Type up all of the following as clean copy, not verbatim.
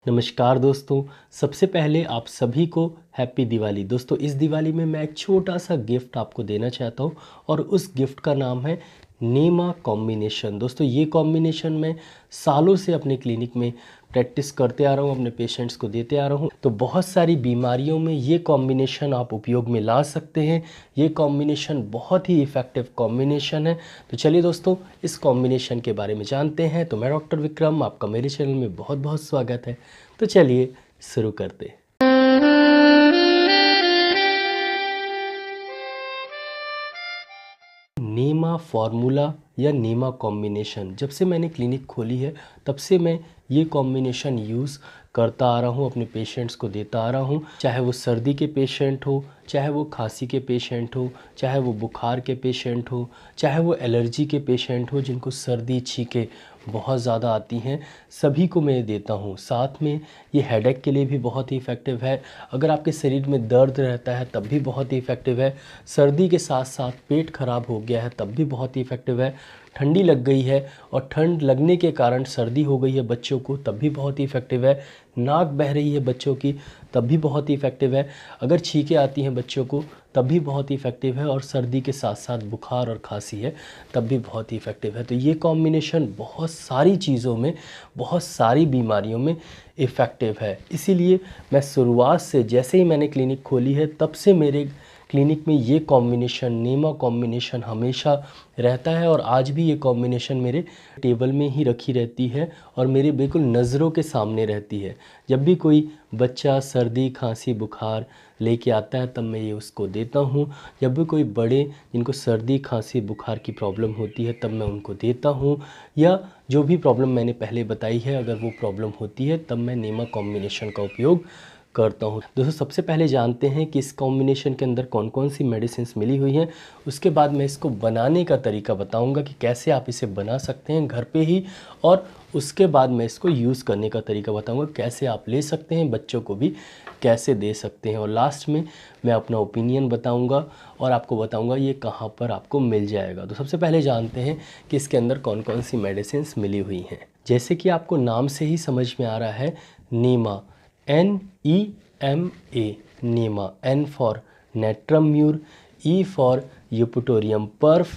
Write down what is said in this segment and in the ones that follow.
नमस्कार दोस्तों। सबसे पहले आप सभी को हैप्पी दिवाली। दोस्तों इस दिवाली में मैं एक छोटा सा गिफ्ट आपको देना चाहता हूँ और उस गिफ्ट का नाम है नीमा कॉम्बिनेशन। दोस्तों ये कॉम्बिनेशन मैं सालों से अपने क्लिनिक में प्रैक्टिस करते आ रहा हूँ, अपने पेशेंट्स को देते आ रहा हूँ। तो बहुत सारी बीमारियों में ये कॉम्बिनेशन आप उपयोग में ला सकते हैं। ये कॉम्बिनेशन बहुत ही इफ़ेक्टिव कॉम्बिनेशन है। तो चलिए दोस्तों इस कॉम्बिनेशन के बारे में जानते हैं। तो मैं डॉक्टर विक्रम, आपका मेरे चैनल में बहुत बहुत स्वागत है। तो चलिए शुरू करते हैं। नीमा फार्मूला या नीमा कॉम्बिनेशन, जब से मैंने क्लिनिक खोली है तब से मैं ये कॉम्बिनेशन यूज़ करता आ रहा हूँ, अपने पेशेंट्स को देता आ रहा हूँ। चाहे वो सर्दी के पेशेंट हो, चाहे वो खांसी के पेशेंट हो, चाहे वो बुखार के पेशेंट हो, चाहे वो एलर्जी के पेशेंट हो, जिनको सर्दी छींके बहुत ज़्यादा आती हैं, सभी को मैं देता हूँ। साथ में ये हेडेक के लिए भी बहुत ही इफ़ेक्टिव है। अगर आपके शरीर में दर्द रहता है तब भी बहुत ही इफ़ेक्टिव है। सर्दी के साथ साथ पेट ख़राब हो गया है तब भी बहुत ही इफ़ेक्टिव है। ठंडी लग गई है और ठंड लगने के कारण सर्दी हो गई है बच्चों को तब भी बहुत ही इफ़ेक्टिव है। नाक बह रही है बच्चों की तब भी बहुत ही इफ़ेक्टिव है। अगर छींकें आती हैं बच्चों को तब भी बहुत ही इफ़ेक्टिव है। और सर्दी के साथ साथ बुखार और खांसी है तब भी बहुत ही इफ़ेक्टिव है। तो ये कॉम्बिनेशन बहुत सारी चीज़ों में, बहुत सारी बीमारियों में इफ़ेक्टिव है। इसीलिए मैं शुरुआत से, जैसे ही मैंने क्लिनिक खोली है तब से मेरे क्लिनिक में ये कॉम्बिनेशन, नीमा कॉम्बिनेशन हमेशा रहता है। और आज भी ये कॉम्बिनेशन मेरे टेबल में ही रखी रहती है और मेरे बिल्कुल नज़रों के सामने रहती है। जब भी कोई बच्चा सर्दी खांसी बुखार लेके आता है तब मैं ये उसको देता हूँ। जब भी कोई बड़े जिनको सर्दी खांसी बुखार की प्रॉब्लम होती है तब मैं उनको देता हूँ। या जो भी प्रॉब्लम मैंने पहले बताई है, अगर वो प्रॉब्लम होती है तब मैं नीमा कॉम्बिनेशन का उपयोग करता हूँ। दोस्तों सबसे पहले जानते हैं कि इस कॉम्बिनेशन के अंदर कौन कौन सी मेडिसिन्स मिली हुई हैं। उसके बाद मैं इसको बनाने का तरीका बताऊंगा कि कैसे आप इसे बना सकते हैं घर पे ही। और उसके बाद मैं इसको यूज़ करने का तरीका बताऊंगा, कैसे आप ले सकते हैं, बच्चों को भी कैसे दे सकते हैं। और लास्ट में मैं अपना ओपिनियन बताऊंगा और आपको बताऊंगा ये कहाँ पर आपको मिल जाएगा। तो सबसे पहले जानते हैं कि इसके अंदर कौन कौन सी मेडिसिन्स मिली हुई हैं। जैसे कि आपको नाम से ही समझ में आ रहा है, NEMA, NEMA, NEMA. N for natrum mur, E for eupatorium perf,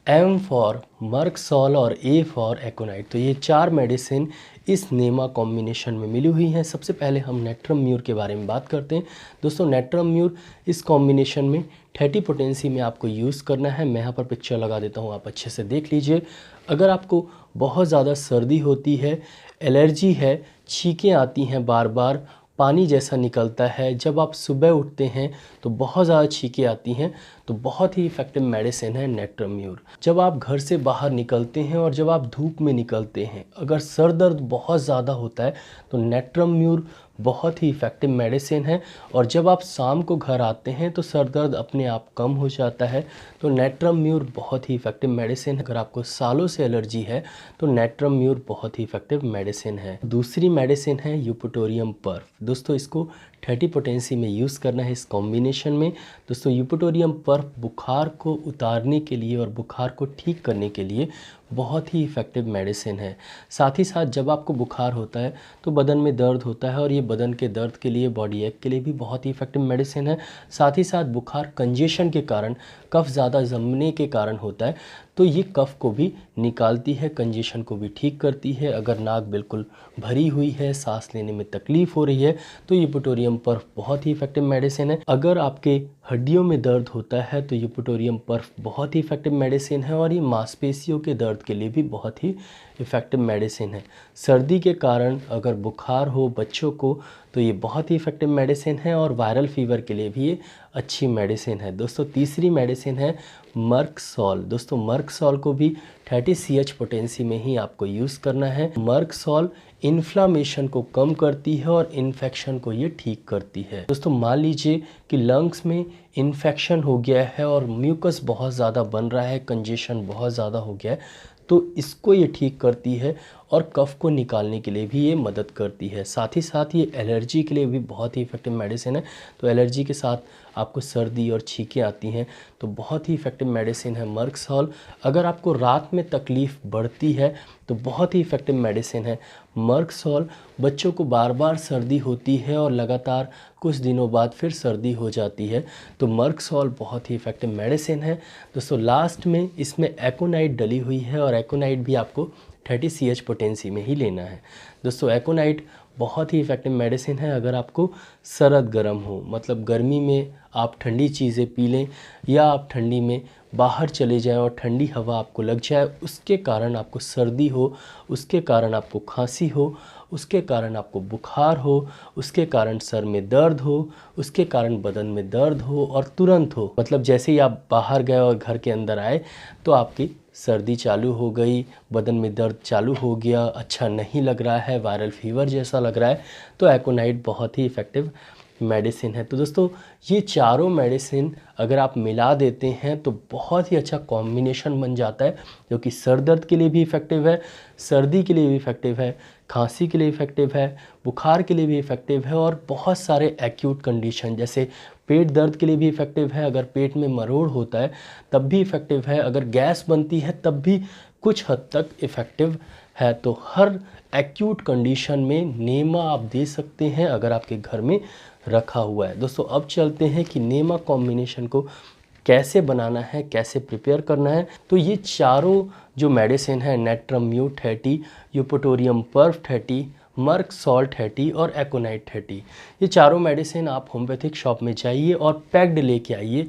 M for merc sol और A फॉर एकोनाइट। तो ये चार मेडिसिन इस नीमा कॉम्बिनेशन में मिली हुई हैं। सबसे पहले हम नेट्रम्यूर के बारे में बात करते हैं। दोस्तों नेट्रम्यूर इस कॉम्बिनेशन में 30 पोटेंसी में आपको यूज़ करना है। मैं यहाँ पर पिक्चर लगा देता हूँ, आप अच्छे से देख लीजिए। अगर आपको बहुत ज़्यादा सर्दी होती है, एलर्जी है, छींकें आती हैं बार बार, पानी जैसा निकलता है, जब आप सुबह उठते हैं तो बहुत ज़्यादा छींकें आती हैं, तो बहुत ही इफ़ेक्टिव मेडिसिन है नेट्रम्यूर। जब आप घर से बाहर निकलते हैं और जब आप धूप में निकलते हैं, अगर सर दर्द बहुत ज़्यादा होता है तो नेट्रम्यूर बहुत ही इफ़ेक्टिव मेडिसिन है। और जब आप शाम को घर आते हैं तो सर दर्द अपने आप कम हो जाता है। तो नेट्रम्यूर बहुत ही इफ़ेक्टिव मेडिसिन है। अगर आपको सालों से एलर्जी है तो नेट्रम्यूर बहुत ही इफ़ेक्टिव मेडिसिन है। दूसरी मेडिसिन है यूपटोरियम पर्फ। दोस्तों इसको 30 पोटेंसी में यूज़ करना है इस कॉम्बिनेशन में। दोस्तों यूपटोरियम पर्फ बुखार को उतारने के लिए और बुखार को ठीक करने के लिए बहुत ही इफ़ेक्टिव मेडिसिन है। साथ ही साथ जब आपको बुखार होता है तो बदन में दर्द होता है और ये बदन के दर्द के लिए, बॉडी एक के लिए भी बहुत ही इफ़ेक्टिव मेडिसिन है। साथ ही साथ बुखार कंजेशन के कारण, कफ़ ज़्यादा जमने के कारण होता है, तो ये कफ़ को भी निकालती है, कंजेशन को भी ठीक करती है। अगर नाक बिल्कुल भरी हुई है, सांस लेने में तकलीफ़ हो रही है, तो यूपटोरियम पर्फ बहुत ही इफ़ेक्टिव मेडिसिन है। अगर आपके हड्डियों में दर्द होता है तो यूपटोरियम पर्फ बहुत ही इफ़ेक्टिव मेडिसिन है। और ये मांसपेशियों के दर्द के लिए भी बहुत ही इफ़ेक्टिव मेडिसिन है। सर्दी के कारण अगर बुखार हो बच्चों को तो ये बहुत ही इफ़ेक्टिव मेडिसिन है। और वायरल फीवर के लिए भी ये अच्छी मेडिसिन है। दोस्तों तीसरी मेडिसिन है मर्कसॉल। दोस्तों मर्कसॉल को भी 30 CH पोटेंसी में ही आपको यूज़ करना है। मर्कसॉल इन्फ्लामेशन को कम करती है और इन्फेक्शन को ये ठीक करती है। दोस्तों मान लीजिए कि लंग्स में इन्फेक्शन हो गया है और म्यूकस बहुत ज़्यादा बन रहा है, कंजेशन बहुत ज़्यादा हो गया है, तो इसको ये ठीक करती है और कफ को निकालने के लिए भी ये मदद करती है। साथ ही साथ ये एलर्जी के लिए भी बहुत ही इफ़ेक्टिव मेडिसिन है। तो एलर्जी के साथ आपको सर्दी और छींकें आती हैं तो बहुत ही इफ़ेक्टिव मेडिसिन है मर्क सॉल। अगर आपको रात में तकलीफ़ बढ़ती है तो बहुत ही इफ़ेक्टिव मेडिसिन है मर्क सॉल। बच्चों को बार बार सर्दी होती है और लगातार कुछ दिनों बाद फिर सर्दी हो जाती है तो मर्क सॉल बहुत ही इफ़ेक्टिव मेडिसिन है। दोस्तों लास्ट में इसमें एकोनाइट डली हुई है और एकोनाइट भी आपको 30 CH पोटेंसी में ही लेना है। दोस्तों एकोनाइट बहुत ही इफ़ेक्टिव मेडिसिन है अगर आपको सर्द गर्म हो, मतलब गर्मी में आप ठंडी चीज़ें पी लें या आप ठंडी में बाहर चले जाएं और ठंडी हवा आपको लग जाए, उसके कारण आपको सर्दी हो, उसके कारण आपको खांसी हो, उसके कारण आपको बुखार हो, उसके कारण सर में दर्द हो, उसके कारण बदन में दर्द हो और तुरंत हो, मतलब जैसे ही आप बाहर गए और घर के अंदर आए तो आपकी सर्दी चालू हो गई, बदन में दर्द चालू हो गया, अच्छा नहीं लग रहा है, वायरल फीवर जैसा लग रहा है, तो एकोनाइट बहुत ही इफ़ेक्टिव मेडिसिन है। तो दोस्तों ये चारों मेडिसिन अगर आप मिला देते हैं तो बहुत ही अच्छा कॉम्बिनेशन बन जाता है, जो कि सर दर्द के लिए भी इफ़ेक्टिव है, सर्दी के लिए भी इफ़ेक्टिव है, खांसी के लिए इफ़ेक्टिव है, बुखार के लिए भी इफ़ेक्टिव है और बहुत सारे एक्यूट कंडीशन जैसे पेट दर्द के लिए भी इफ़ेक्टिव है। अगर पेट में मरोड़ होता है तब भी इफ़ेक्टिव है, अगर गैस बनती है तब भी कुछ हद तक इफ़ेक्टिव है। तो हर एक्यूट कंडीशन में नेमा आप दे सकते हैं अगर आपके घर में रखा हुआ है। दोस्तों अब चलते हैं कि नेमा कॉम्बिनेशन को कैसे बनाना है, कैसे प्रिपेयर करना है। तो ये चारों जो मेडिसिन है नेट्रम म्यू 30, यूपटोरियम पर्फ 30, मर्क सॉल 30 और एकोनाइट 30, ये चारों मेडिसिन आप होम्योपैथिक शॉप में जाइए और पैक्ड लेके आइए,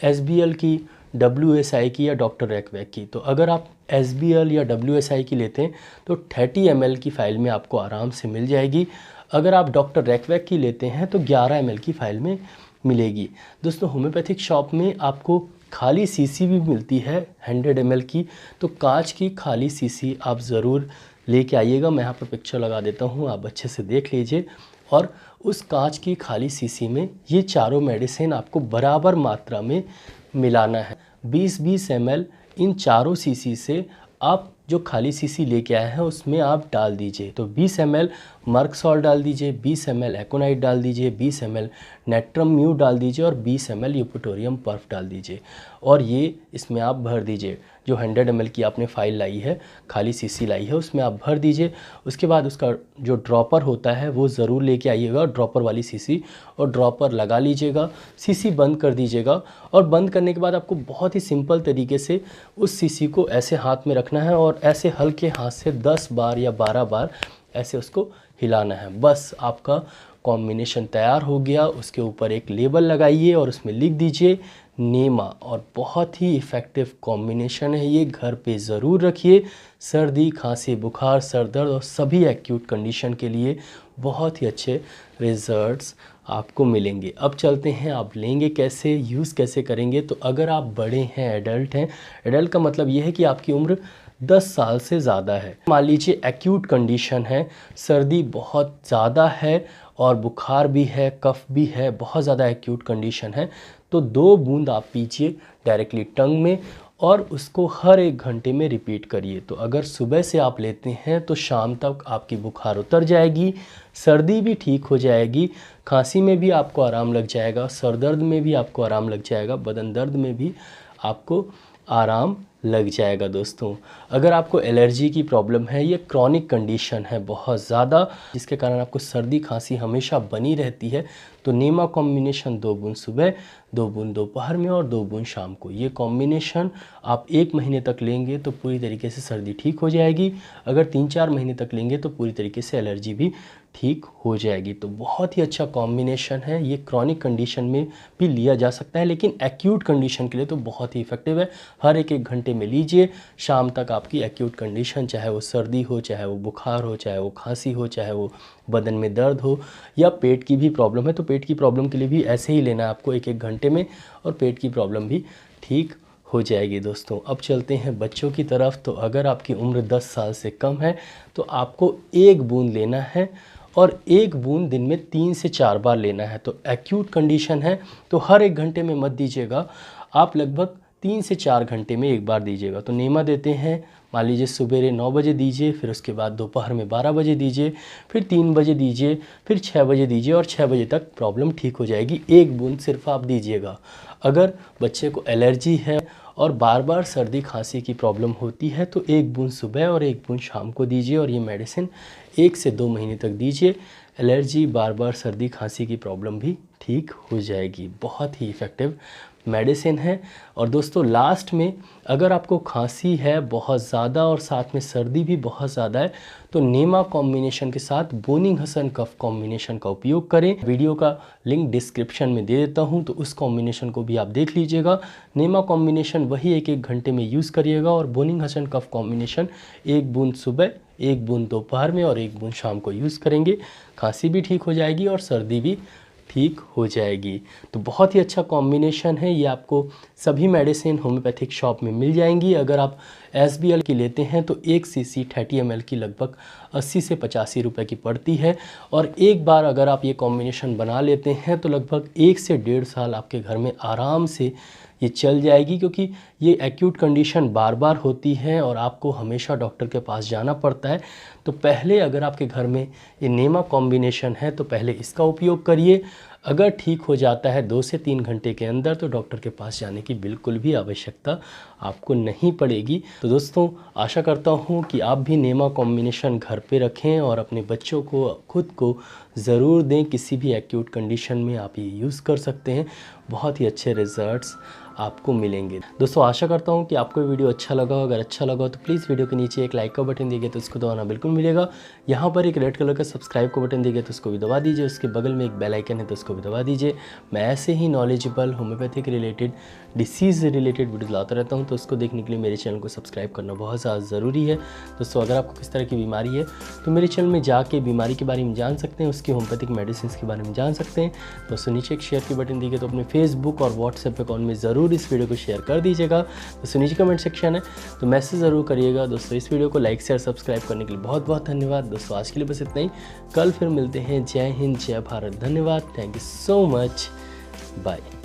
SBL की, WSI की या डॉक्टर रैकवैक की। तो अगर आप SBL या WSI की लेते हैं तो 30 ml की फ़ाइल में आपको आराम से मिल जाएगी। अगर आप डॉक्टर रैकवैक की लेते हैं तो 11 ml की फ़ाइल में मिलेगी। दोस्तों होम्योपैथिक शॉप में आपको खाली शीशी भी मिलती है 100 ml की, तो कांच की खाली शीशी आप ज़रूर लेके आइएगा। मैं यहाँ पर पिक्चर लगा देता हूँ, आप अच्छे से देख लीजिए। और उस कांच की खाली शीशी में ये चारों मेडिसिन आपको बराबर मात्रा में मिलाना है। 20-20 ml इन चारों शीशी से आप जो खाली शीशी लेके आए हैं उसमें आप डाल दीजिए। तो 20 ml मर्क सॉल्ट डाल दीजिए, 20 ml एकोनाइट डाल दीजिए, 20 ml नेट्रम म्यू डाल दीजिए और 20 ml यूपटोरियम पर्फ डाल दीजिए और ये इसमें आप भर दीजिए। जो 100 ml की आपने फाइल लाई है, खाली शीशी लाई है, उसमें आप भर दीजिए। उसके बाद उसका जो ड्रॉपर होता है वो ज़रूर लेके आइएगा, ड्रॉपर वाली शीशी, और ड्रॉपर लगा लीजिएगा, शीशी बंद कर दीजिएगा। और बंद करने के बाद आपको बहुत ही सिंपल तरीके से उस शीशी को ऐसे हाथ में रखना है और ऐसे हल्के हाथ से 10 बार या 12 बार ऐसे उसको हिलाना है। बस आपका कॉम्बिनेशन तैयार हो गया। उसके ऊपर एक लेबल लगाइए और उसमें लिख दीजिए नेमा, और बहुत ही इफ़ेक्टिव कॉम्बिनेशन है ये, घर पे ज़रूर रखिए। सर्दी, खांसी, बुखार, सर दर्द और सभी एक्यूट कंडीशन के लिए बहुत ही अच्छे रिजल्ट्स आपको मिलेंगे। अब चलते हैं आप लेंगे कैसे, यूज़ कैसे करेंगे। तो अगर आप बड़े हैं, एडल्ट हैं, एडल्ट का मतलब ये है कि आपकी उम्र 10 साल से ज़्यादा है, मान लीजिए एक्यूट कंडीशन है, सर्दी बहुत ज़्यादा है और बुखार भी है, कफ भी है, बहुत ज़्यादा एक्यूट कंडीशन है, तो 2 बूंद आप पीजिए डायरेक्टली टंग में और उसको हर 1 घंटे में रिपीट करिए। तो अगर सुबह से आप लेते हैं तो शाम तक आपकी बुखार उतर जाएगी, सर्दी भी ठीक हो जाएगी, खांसी में भी आपको आराम लग जाएगा, सर दर्द में भी आपको आराम लग जाएगा, बदन दर्द में भी आपको आराम लग जाएगा। दोस्तों अगर आपको एलर्जी की प्रॉब्लम है, ये क्रॉनिक कंडीशन है बहुत ज़्यादा, जिसके कारण आपको सर्दी खांसी हमेशा बनी रहती है, तो नेमा कॉम्बिनेशन 2 बूंद सुबह, 2 बूंद दोपहर में और 2 बूंद शाम को, ये कॉम्बिनेशन आप 1 महीने तक लेंगे तो पूरी तरीके से सर्दी ठीक हो जाएगी। अगर 3-4 महीने तक लेंगे तो पूरी तरीके से एलर्जी भी ठीक हो जाएगी। तो बहुत ही अच्छा कॉम्बिनेशन है ये, क्रॉनिक कंडीशन में भी लिया जा सकता है, लेकिन एक्यूट कंडीशन के लिए तो बहुत ही इफ़ेक्टिव है। हर 1 घंटे में लीजिए, शाम तक आपकी एक्यूट कंडीशन, चाहे वो सर्दी हो, चाहे वो बुखार हो, चाहे वो खांसी हो, चाहे वो बदन में दर्द हो या पेट की भी प्रॉब्लम है, तो पेट की प्रॉब्लम के लिए भी ऐसे ही लेना है आपको 1-1 घंटे में, और पेट की प्रॉब्लम भी ठीक हो जाएगी। दोस्तों अब चलते हैं बच्चों की तरफ। तो अगर आपकी उम्र 10 साल से कम है तो आपको 1 बूंद लेना है और 1 बूंद दिन में 3 से 4 बार लेना है। तो एक्यूट कंडीशन है तो हर 1 घंटे में मत दीजिएगा, आप लगभग 3 से 4 घंटे में 1 बार दीजिएगा। तो नेमा देते हैं मान लीजिए सवेरे 9 बजे दीजिए, फिर उसके बाद दोपहर में 12 बजे दीजिए, फिर 3 बजे दीजिए, फिर 6 बजे दीजिए और 6 बजे तक प्रॉब्लम ठीक हो जाएगी। एक बूंद सिर्फ आप दीजिएगा। अगर बच्चे को एलर्जी है और बार बार सर्दी खांसी की प्रॉब्लम होती है तो एक बूंद सुबह और एक बूंद शाम को दीजिए और ये मेडिसिन 1 से 2 महीने तक दीजिए। एलर्जी, बार बार सर्दी खांसी की प्रॉब्लम भी ठीक हो जाएगी। बहुत ही इफ़ेक्टिव मेडिसिन है। और दोस्तों लास्ट में, अगर आपको खांसी है बहुत ज़्यादा और साथ में सर्दी भी बहुत ज़्यादा है तो नेमा कॉम्बिनेशन के साथ बोनिंग हसन कफ कॉम्बिनेशन का उपयोग करें। वीडियो का लिंक डिस्क्रिप्शन में दे देता हूं, तो उस कॉम्बिनेशन को भी आप देख लीजिएगा। नेमा कॉम्बिनेशन वही 1-1 घंटे में यूज़ करिएगा और बोनिंग हसन कफ कॉम्बिनेशन 1 बूंद सुबह, 1 बूंद दोपहर में और 1 बूंद शाम को यूज़ करेंगे। खांसी भी ठीक हो जाएगी और सर्दी भी ठीक हो जाएगी। तो बहुत ही अच्छा कॉम्बिनेशन है ये। आपको सभी मेडिसिन होम्योपैथिक शॉप में मिल जाएंगी। अगर आप SBL की लेते हैं तो 1 सीसी 30 ml की लगभग 80 से 85 रुपए की पड़ती है। और एक बार अगर आप ये कॉम्बिनेशन बना लेते हैं तो लगभग 1 से 1.5 साल आपके घर में आराम से ये चल जाएगी, क्योंकि ये एक्यूट कंडीशन बार बार होती है और आपको हमेशा डॉक्टर के पास जाना पड़ता है। तो पहले अगर आपके घर में ये नेमा कॉम्बिनेशन है तो पहले इसका उपयोग करिए। अगर ठीक हो जाता है 2 से 3 घंटे के अंदर तो डॉक्टर के पास जाने की बिल्कुल भी आवश्यकता आपको नहीं पड़ेगी। तो दोस्तों आशा करता हूँ कि आप भी नेमा कॉम्बिनेशन घर पे रखें और अपने बच्चों को, खुद को ज़रूर दें। किसी भी एक्यूट कंडीशन में आप ये यूज़ कर सकते हैं, बहुत ही अच्छे रिजल्ट्स आपको मिलेंगे। दोस्तों आशा करता हूँ कि आपको वीडियो अच्छा लगा हो। अगर अच्छा लगा हो तो प्लीज़ वीडियो के नीचे एक लाइक का बटन दिए गए तो उसको दबाना बिल्कुल मिलेगा। यहाँ पर एक रेड कलर का सब्सक्राइब का बटन दिए गए तो उसको भी दबा दीजिए। उसके बगल में एक बेल आइकन है तो उसको भी दबा दीजिए। मैं ऐसे ही knowledgeable homeopathic related, disease related video लाता रहता हूँ, तो उसको देखने के लिए मेरे चैनल को सब्सक्राइब करना बहुत ज़्यादा ज़रूरी है। दोस्तों अगर आपको किस तरह की बीमारी है तो मेरे चैनल में जाके बीमारी के बारे में जान सकते हैं, उसकी होम्योपैथिक मेडिसिन के बारे में जान सकते हैं। दोस्तों नीचे एक शेयर की बटन दी गई तो अपने फेसबुक और व्हाट्सएप अकाउंट में ज़रूर इस वीडियो को शेयर कर दीजिएगा। दोस्तों नीचे कमेंट सेक्शन है तो मैसेज ज़रूर करिएगा। दोस्तों इस वीडियो को लाइक शेयर सब्सक्राइब करने के लिए बहुत बहुत धन्यवाद। दोस्तों आज के लिए बस इतना ही। कल फिर मिलते हैं। जय हिंद, जय भारत, धन्यवाद। Thank you so much, bye.